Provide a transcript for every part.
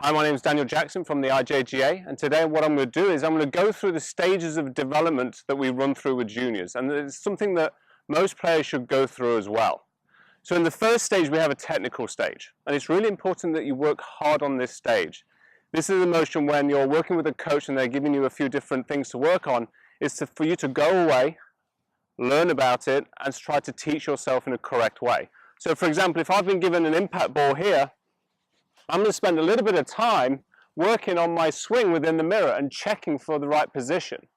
Hi, my name is Daniel Jackson from the IJGA, and today what I'm going to do is I'm going to go through the stages of development that we run through with juniors, and it's something that most players should go through as well. So in the first stage we have a technical stage, and it's really important that you work hard on this stage. This is a motion when you're working with a coach and they're giving you a few different things to work on, for you to go away, learn about it, and try to teach yourself in a correct way. So for example, if I've been given an impact ball here, I'm going to spend a little bit of time working on my swing within the mirror and checking for the right position.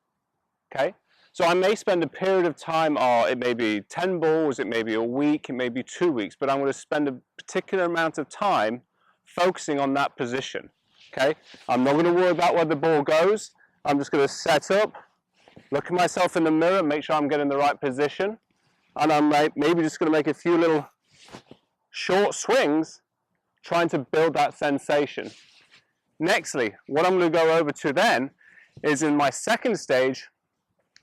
Okay? So I may spend a period of time, or it may be 10 balls, it may be a week, it may be 2 weeks, but I'm going to spend a particular amount of time focusing on that position. Okay? I'm not going to worry about where the ball goes. I'm just going to set up, look at myself in the mirror, make sure I'm getting the right position, and I'm maybe just going to make a few little short swings trying to build that sensation. Nextly, what I'm going to go over to then is in my second stage,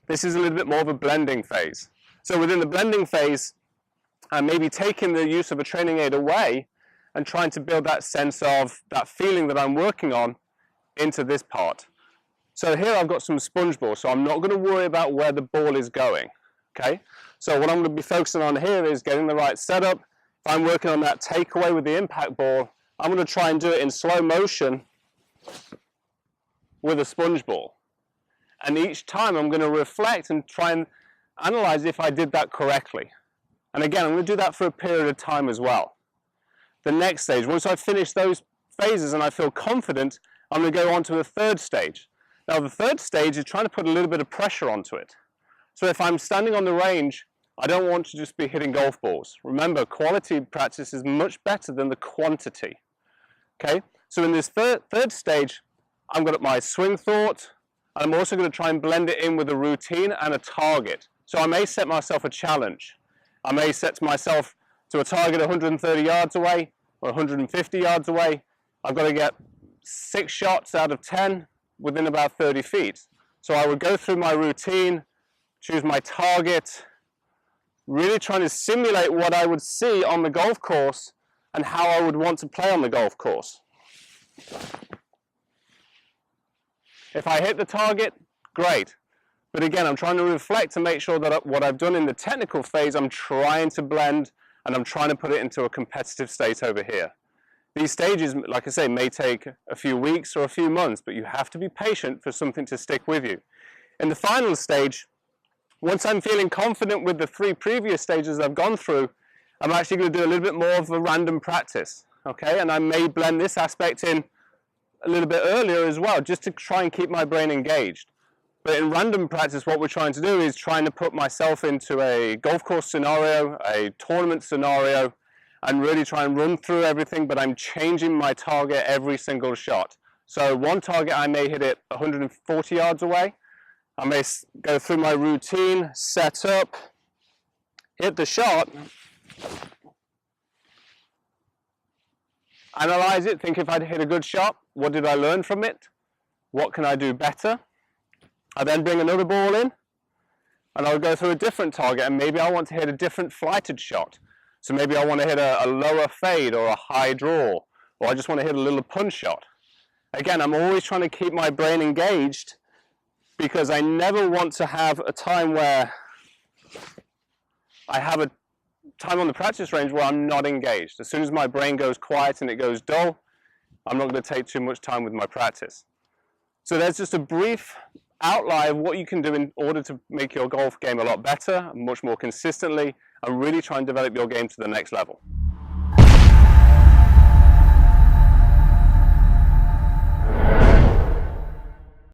this is a little bit more of a blending phase. So within the blending phase, I'm maybe taking the use of a training aid away and trying to build that sense of that feeling that I'm working on into this part. So here I've got some sponge balls, so I'm not going to worry about where the ball is going. Okay? So what I'm going to be focusing on here is getting the right setup. If I'm working on that takeaway with the impact ball, I'm going to try and do it in slow motion with a sponge ball. And each time I'm going to reflect and try and analyze if I did that correctly. And again, I'm going to do that for a period of time as well. The next stage, once I've finished those phases and I feel confident, I'm going to go on to the third stage. Now the third stage is trying to put a little bit of pressure onto it. So if I'm standing on the range, I don't want to just be hitting golf balls. Remember, quality practice is much better than the quantity. Okay, so in this third stage, I'm going to my swing thought, and I'm also going to try and blend it in with a routine and a target. So I may set myself a challenge. I may set myself to a target 130 yards away or 150 yards away. I've got to get 6 shots out of 10 within about 30 feet. So I would go through my routine, choose my target, really trying to simulate what I would see on the golf course and how I would want to play on the golf course. If I hit the target, great. But again, I'm trying to reflect to make sure that what I've done in the technical phase, I'm trying to blend and I'm trying to put it into a competitive state over here. These stages, like I say, may take a few weeks or a few months, but you have to be patient for something to stick with you. In the final stage, once I'm feeling confident with the 3 previous stages I've gone through, I'm actually going to do a little bit more of a random practice, okay? And I may blend this aspect in a little bit earlier as well, just to try and keep my brain engaged. But in random practice, what we're trying to do is trying to put myself into a golf course scenario, a tournament scenario, and really try and run through everything, but I'm changing my target every single shot. So one target, I may hit it 140 yards away. I may go through my routine, set up, hit the shot, analyze it, think if I'd hit a good shot, what did I learn from it? What can I do better? I then bring another ball in, and I'll go through a different target, and maybe I want to hit a different flighted shot. So maybe I want to hit a lower fade or a high draw, or I just want to hit a little punch shot. Again, I'm always trying to keep my brain engaged, because I never want to have a time where I have a time on the practice range where I'm not engaged. As soon as my brain goes quiet and it goes dull, I'm not going to take too much time with my practice. So there's just a brief outline of what you can do in order to make your golf game a lot better, much more consistently, and really try and develop your game to the next level.